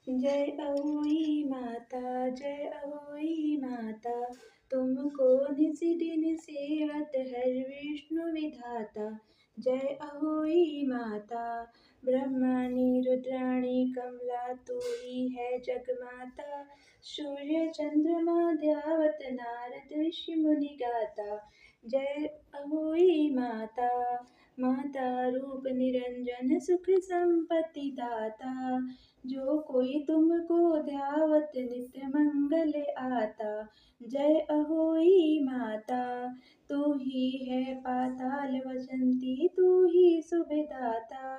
जय अहोई माता, जय अहोई माता, तुमको निस दिन सेवत हर विष्णु विधाता। जय अहोई माता, ब्रह्माणी रुद्राणी कमला तू ही है जगमाता। सूर्य चंद्रमा ध्यावत नारद ऋषि मुनि गाता। जय अहोई माता, माता रूप निरंजन सुख संपत्ति दाता। जो कोई तुमको ध्यावत नित्य मंगल आता। जय अहोई माता, तू ही है पाताल वसंती, तू ही सुखदाता।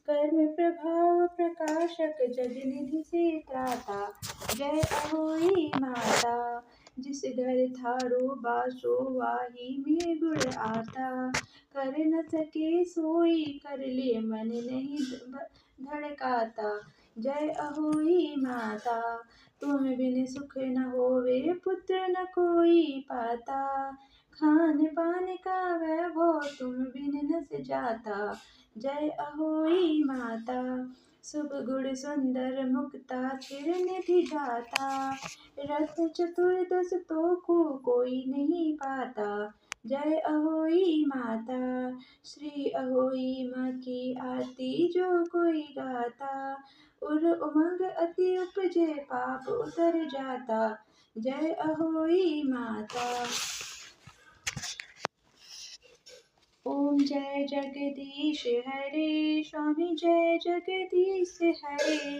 कर्म प्रभाव प्रकाशक जगनिधि से त्राता। जय अहोई माता, जिस घर थारो बासो वाही में गुण आता। कर न सके सोई कर ले मन नहीं धड़काता। जय अहोई माता, तुम बिन सुख न होवे पुत्र न कोई पाता। खान पान का वैभव तुम बिन न जाता। जय अहोई माता, शुभ गुण सुंदर मुक्ता चिर निधि जाता। रत्न चतुर्दश तो को कोई नहीं पाता। जय अहोई माता, श्री अहोई माँ की आरती जो कोई गाता। उर उमंग अति उपजे पाप उतर जाता। जय अहोई माता। ओम जय जगदीश हरे, स्वामी जय जगदीश हरे।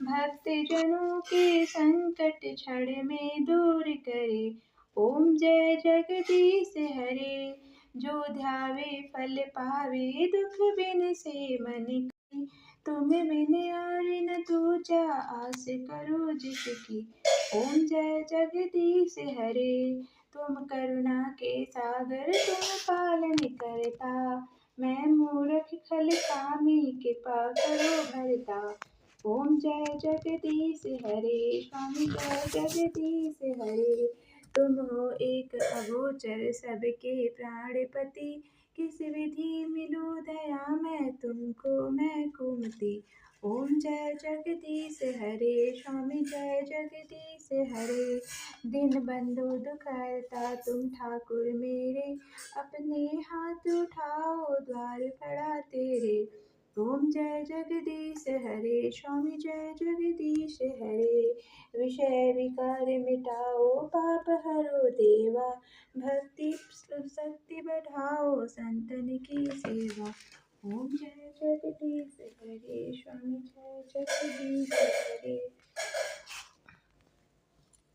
भक्त जनों के संकट क्षण में दूर करे। ओम जय जगदीश हरे, जो ध्यावे फल पावे दुख बिन से मन की। तुम बिन और न दूजा आस करो जिसकी। ओम जय जगदीश हरे, तुम करुणा के सागर तुम पालन करता। मैं मूर्ख खल कामी कृपा करो भरता। ओम जय जगदीश हरे, स्वामी जय जगदीश हरे। तुम हो एक अगोचर सबके प्राणपति। किस विधि मिलूं दया मैं तुमको मैं कुमति। ओम जय जगदीश हरे, स्वामी जय जगदीश हरे। दिन बंधु दुख हरता तुम ठाकुर मेरे। अपने हाथ उठाओ द्वार पड़ा तेरे। ओम जय जगदीश हरे, स्वामी जय जगदीश हरे। विषय विकार मिटाओ पाप हरो देवा। भक्ति शक्ति बढ़ाओ संतन की सेवा। ओम जय जगदीश हरे, स्वामी जय जगदीश हरे।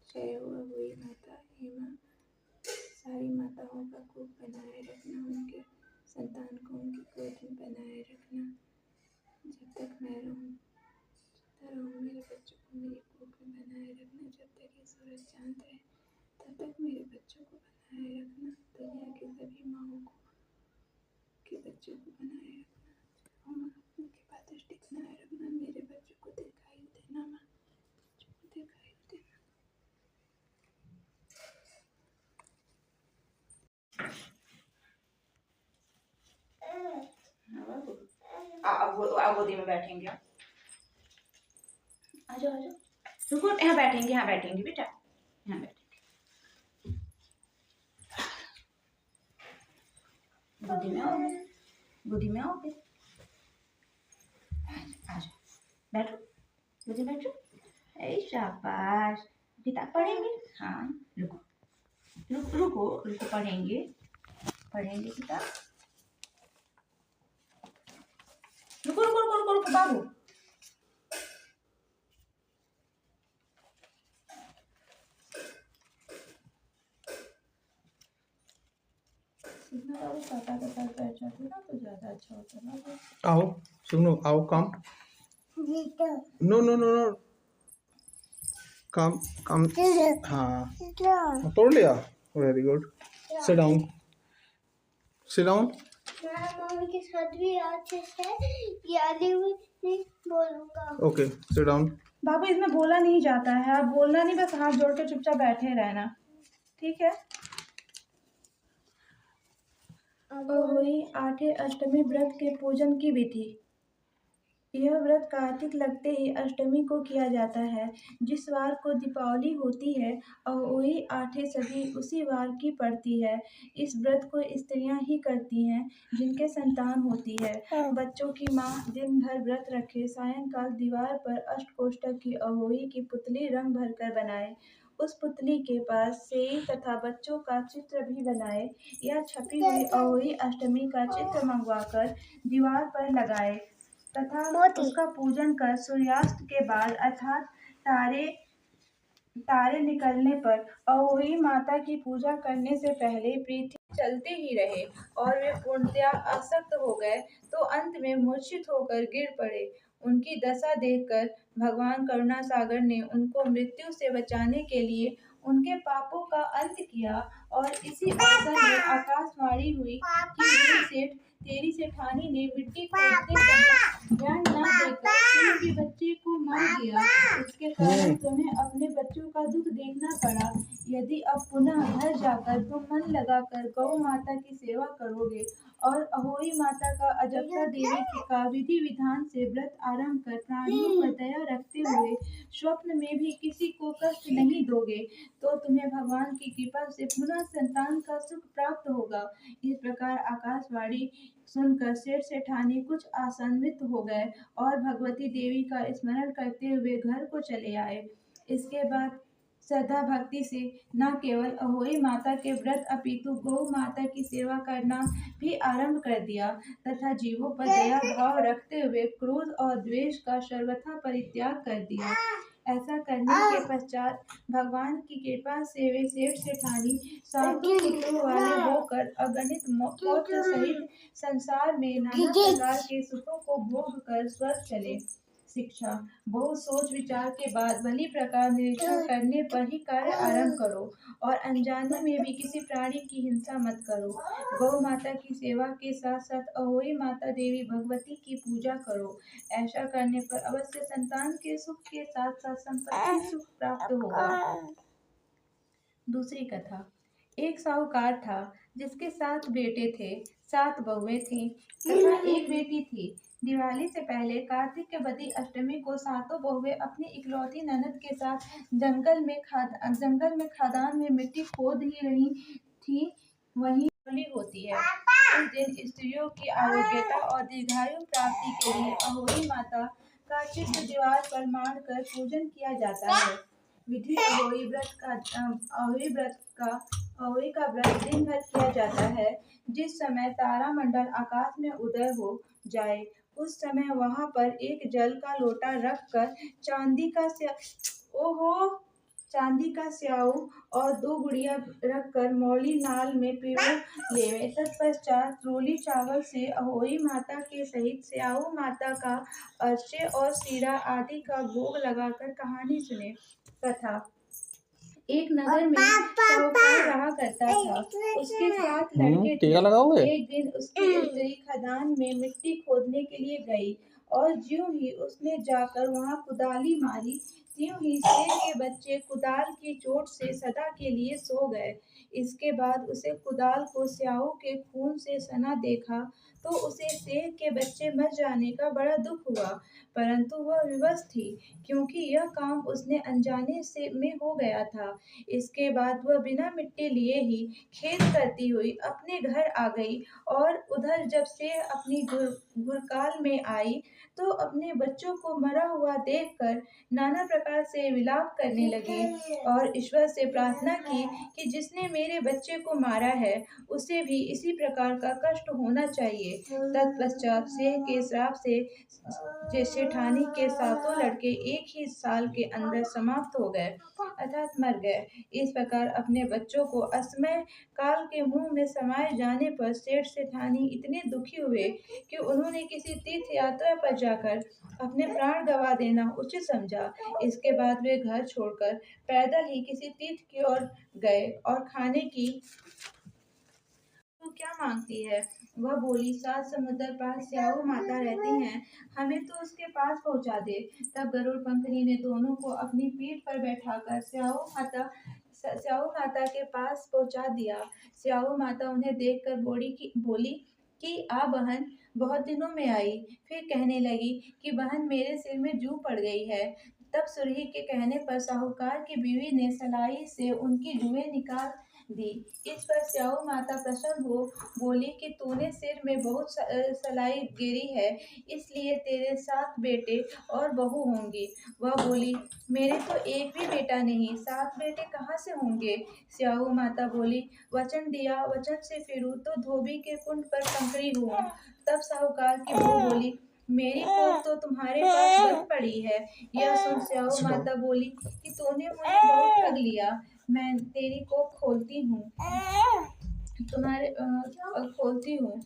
जय हो अहोई माता, हे माँ सारी माताओं का खूब बनाए रखना। उनके संतान को उनकी गोद में बनाए रखना। जब तक मैं रहूँ मेरे बच्चों को मेरी गोद में बनाए रखना। जब तक ये सूरज चांद है तब तक मेरे बच्चों को बनाए रखना। दुनिया की सभी माँओं को के बच्चों को बनाए रखना। माँ उनके पास दृष्टि बनाए रखना। मेरे बच्चों को दीर्घायु देना। माँ बच्चों को दीर्घायु देना। अब गोदी में बैठेंगे। आ जाओ रुको, यहाँ बैठेंगे बेटा, यहाँ बैठेंगे। गोदी में आओगे। आ जाओ बैठो, गोदी में बैठो। शाबाश। किताब पढ़ेंगे? हाँ रुको रुको रुको रुको, पढ़ेंगे किताब। रुको रुको रुको रुको रुको बाबू। पापा के पास बैठ जाते ना तो ज्यादा अच्छा होता ना। आओ सुनो, आओ कम। नो नो नो नो, कम कम। हाँ तोड़ लिया, very good. Sit down, sit down. Mummy के साथ भी अच्छे से याद नहीं बोलूंगा। Okay sit down. बाबू इसमें बोला नहीं जाता है, आप बोलना नहीं, बस हाथ जोड़ के चुपचाप बैठे रहना, ठीक है। अहोई आठे अष्टमी व्रत के पूजन की विधि। यह व्रत कार्तिक लगते ही अष्टमी को किया जाता है। जिस वार को दीपावली होती है और वही आठे सदी उसी वार की पड़ती है। इस व्रत को स्त्रियां ही करती हैं जिनके संतान होती है। बच्चों की माँ दिन भर व्रत रखे सायंकाल दीवार पर अष्टकोष्ठक की अहोई की पुतली रंग भरकर बनाए। उस पुतली के पास सेई तथा बच्चों का चित्र भी बनाए या छपी हुई अहोई अष्टमी का चित्र मंगवाकर दीवार पर लगाए तथा उसका पूजन कर सूर्यास्त के बाद अर्थात तारे तारे निकलने पर अहोई माता की पूजा करने से पहले पृथ्वी चलते ही रहे और वे पूर्णतया आसक्त हो गए तो अंत में मूर्छित होकर गिर पड़े। उनकी दशा देखकर भगवान करुणा सागर ने उनको मृत्यु से बचाने के लिए उनके पापों का अंत किया और इसी अवसर में आकाशवाणी हुई कि वीर सेठ तेरी सेठानी ने मिट्टी खोदते समय ध्यान न देकर किसी भी बच्चे को मार दिया। इसके कारण तुम्हें अपने बच्चों का दुख देखना पड़ा। यदि अब पुनः घर जाकर तुम मन लगाकर गौ माता की सेवा करोगे और अहोई माता का अजक्ता देवी का विधि विधान से व्रत आरंभ कर प्राणियों पर दया रखते हुए स्वप्न में भी किसी को कष्ट नहीं दोगे तो तुम्हें भगवान की कृपा से पुनः संतान का सुख प्राप्त होगा। इस प्रकार आकाशवाणी सुनकर सेठ सेठानी कुछ आशान्वित हो गए और भगवती देवी का स्मरण करते हुए घर को चले आए। इसके बाद श्रद्धा भक्ति से न केवल अहोई माता के व्रत अपितु गौ माता की सेवा करना भी आरंभ कर दिया तथा जीवों पर दया भाव रखते हुए क्रोध और द्वेष का सर्वथा परित्याग कर दिया। ऐसा करने के पश्चात भगवान की कृपा से वे सेठ सेठानी सातों पुत्रों वाले होकर अगणित पौत्र सहित संसार में नाना प्रकार के सुखों को भोग कर स्वर्ग चले। शिक्षा बहुत सोच विचार के बाद भली प्रकार निरीक्षण करने पर ही कार्य आरंभ करो और अनजाने में भी किसी प्राणी की हिंसा मत करो। गौ माता की सेवा के साथ साथ अहोई माता देवी भगवती की पूजा करो। ऐसा करने पर अवश्य संतान के सुख के साथ साथ संपत्ति सुख प्राप्त होगा। दूसरी कथा। एक साहूकार था जिसके 7 बेटे थे, 7 बहुएं थीं तथा एक बेटी थी। दिवाली से पहले कार्तिक के बदी अष्टमी को सातों बहुएं अपनी इकलौती ननद के साथ जंगल में खदान में मिट्टी खोद ही रही थी। वहीं होली होती है। इस दिन स्त्रियों की आरोग्यता और दीर्घायु प्राप्ति के लिए अहोई माता का चित्र दीवार पर मांडकर पूजन किया जाता है। विधि अहोई का व्रत दिन भर किया जाता है। जिस समय तारा मंडल आकाश में उदय हो जाए उस समय वहां पर एक जल का लोटा रखकर चांदी का स्याऊ और 2 गुड़िया रखकर मौली नाल में पिरो लेवे। तत्पश्चात रोली चावल से अहोई माता के सहित स्याऊ माता का अर्चे और सीरा आदि का भोग लगाकर कहानी सुने। कथा। एक नगर में साहूकार रहा करता था। उसके 7 लड़के थे। एक दिन उसकी स्त्री खदान में मिट्टी खोदने के लिए गई और ज्यों ही उसने जाकर वहां कुदाली मारी त्यों ही शेर के बच्चे कुदाल की चोट से सदा के लिए सो गए। इसके बाद उसे कुदाल को स्याऊ के खून से सना देखा तो उसे शेर के बच्चे मर जाने का बड़ा दुख हुआ, परंतु वह विवश थी क्योंकि यह काम उसने अनजाने से में हो गया था। इसके बाद वह बिना मिट्टी लिए ही खेद करती हुई अपने घर आ गई और उधर जब शेर अपनी गुरकाल में आई तो अपने बच्चों को मरा हुआ देखकर नाना प्रकार से विलाप करने लगी और ईश्वर से प्रार्थना की कि जिसने मेरे बच्चे को मारा है उसे भी इसी प्रकार का कष्ट होना चाहिए। तत्पश्चात शेर के श्राप से सेठानी के 7 लड़के एक ही साल के अंदर समाप्त हो गए अर्थात मर गए। इस प्रकार अपने बच्चों को असमय काल के मुंह में समाये जाने पर सेठ सेठानी इतने दुखी हुए कि उन्होंने किसी तीर्थ यात्रा पर जाकर अपने प्राण गंवा देना उचित समझा। इसके बाद वे घर छोड़कर पैदल ही किसी तीर्थ की ओर गए और खाने की तो क्या मांगती है? वह बोली 7 समुद्र पार स्याऊ माता रहती हैं, हमें तो उसके पास पहुंचा दे। तब गरुड़ पंखनी ने दोनों को अपनी पीठ पर बैठाकर स्याऊ माता के पास पहुंचा दिया। स्याऊ माता उन्हें देखकर बोली कि आ बहन, बहुत दिनों में आई। फिर कहने लगी कि बहन मेरे सिर में जू पड़ गई है। तब सुरही के कहने पर साहूकार की बीवी ने सलाई से उनकी जुएं निकाल दी। इस पर स्याऊ माता प्रसन्न हो बोली कि तूने सिर में बहुत सलाई गिरी है, इसलिए तेरे 7 बेटे और बहू होंगी। वह बोली, मेरे तो एक भी बेटा नहीं, 7 बेटे कहाँ से होंगे? स्याऊ माता बोली, वचन दिया, वचन से फिरूं तो धोबी के कुंड पर कंकरी हूँ। तब साहूकार की बहू बोली, मेरी कोख तो तुम्हारे पास बंद पड़ी है। यह सुन स्याऊ Sit down. माता बोली कि तूने मुझे बहुत ठग लिया, मैं तेरी कोख खोलती हूँ, खोलती हूँ,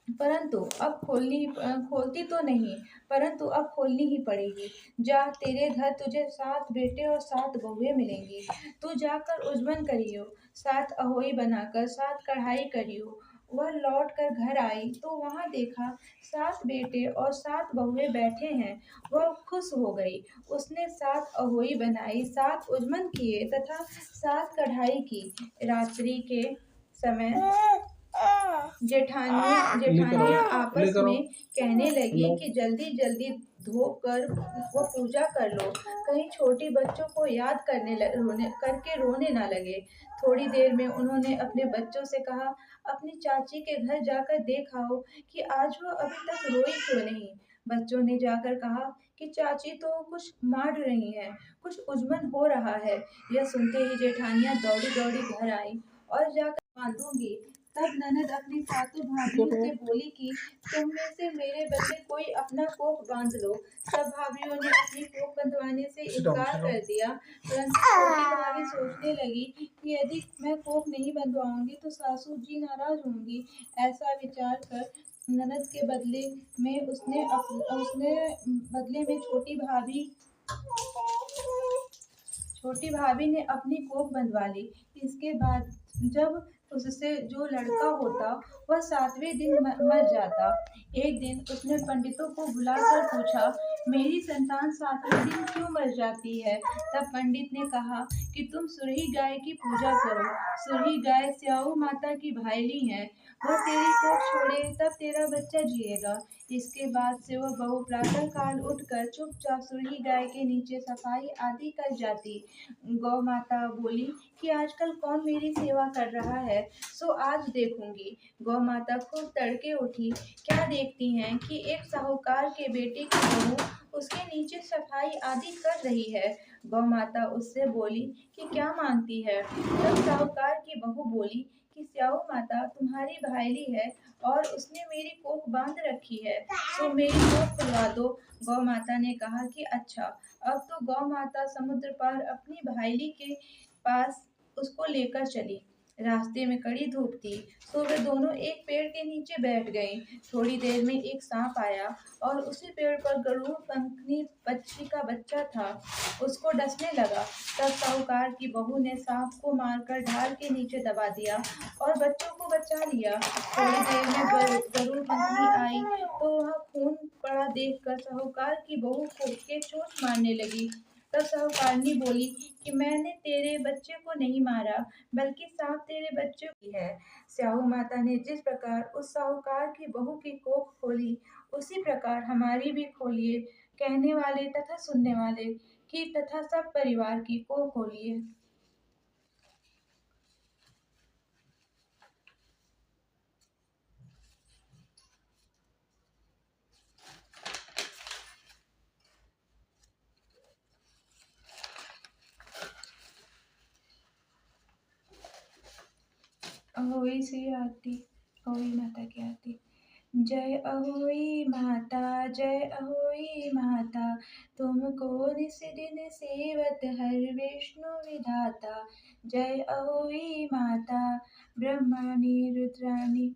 परंतु अब खोलती तो नहीं, परंतु अब खोलनी ही पड़ेगी। जा, तेरे घर तुझे 7 बेटे और 7 बहुएं मिलेंगी। तू जाकर उजबन करियो, 7 अहोई बनाकर 7 कढ़ाई करियो। वह लौट कर घर आई तो वहां देखा 7 बेटे और 7 बहुएं बैठे हैं। वह खुश हो गई। उसने 7 अहोई बनाई, 7 उजमन किए तथा 7 कढ़ाई की। रात्रि के समय जेठानियां आपस में कहने लगी कि जल्दी जल्दी धोकर वो पूजा कर लो, कहीं छोटी बच्चों को याद करके रोने ना लगे। थोड़ी देर में उन्होंने अपने बच्चों से कहा, अपनी चाची के घर जाकर देख आओ कि आज वो अभी तक रोई क्यों नहीं। बच्चों ने जाकर कहा कि चाची तो कुछ मार रही हैं, कुछ उजमन हो रहा है। यह सुनते ही जेठानियां दौड़ी दौड़ी घर आई और जाकर बांधूंगी। तब ननद अपनी सातों भाभियों से बोली कि तुम में से मेरे बदले कोई अपना कोख बांध लो। सब भाभियों ने अपनी कोख बंधवाने से इनकार कर दिया, परंतु छोटी भाभी सोचने लगी कि यदि मैं कोख नहीं बंधवाऊंगी तो सासू जी नाराज होंगी। ऐसा विचार कर ननद के बदले में उसने बदले में छोटी भाभी ने अपनी कोख बंधवा ली। इसके बाद जब उससे जो लड़का होता वह 7वें दिन मर जाता। एक दिन उसने पंडितों को बुलाकर पूछा, मेरी संतान 7वें दिन क्यों मर जाती है? तब पंडित ने कहा कि तुम सुरही गाय की पूजा करो। सुरही गाय स्याऊ माता की भाईली है, वह तेरी कोख छोड़े तब तेरा बच्चा जिएगा। इसके बाद से वह बहू प्रातः काल उठकर चुपचाप सुरही गाय के नीचे सफाई आदि कर जाती। गौ माता बोली कि आजकल कौन मेरी सेवा कर रहा है, सो आज देखूंगी। गौ माता खूब तड़के उठी। क्या देखती हैं कि एक साहूकार के बेटे की बहू उसके नीचे सफाई आदि कर रही है। गौ माता उससे बोली कि क्या मांगती है? तब साहूकार की बहू बोली कि स्याऊ माता तुम्हारी भाईली है और उसने मेरी कोख बांध रखी है, सो मेरी कोख खुलवा दो। गौ माता ने कहा कि अच्छा। अब तो गौ माता समुद्र पार अपनी भाईली के पास उसको लेकर चली। रास्ते में कड़ी धूप थी, सो वे दोनों एक पेड़ के नीचे बैठ गईं। थोड़ी देर में एक सांप आया और उसी पेड़ पर गरुड़ पंखनी पक्षी का बच्चा था, उसको डसने लगा। तब साहूकार की बहू ने सांप को मारकर ढाल के नीचे दबा दिया और बच्चों को बचा लिया। थोड़ी देर में गरुड़ पंखनी आई तो वह खून पड़ा देखकर साहूकार की बहू को के चोट मारने लगी। तब साहूकारनी बोली कि मैंने तेरे बच्चे को नहीं मारा, बल्कि सांप तेरे बच्चे की है। स्याऊ माता ने जिस प्रकार उस साहूकार की बहू की कोख खोली, उसी प्रकार हमारी भी खोलिए, कहने वाले तथा सुनने वाले की तथा सब परिवार की कोख खोलिए। अहोई सी आरती, अहोई माता की आरती। जय अहोई माता, जय अहोई माता, तुमको निस दिन सेवत हर विष्णु विधाता। जय अहोई माता, ब्रह्माणी रुद्राणी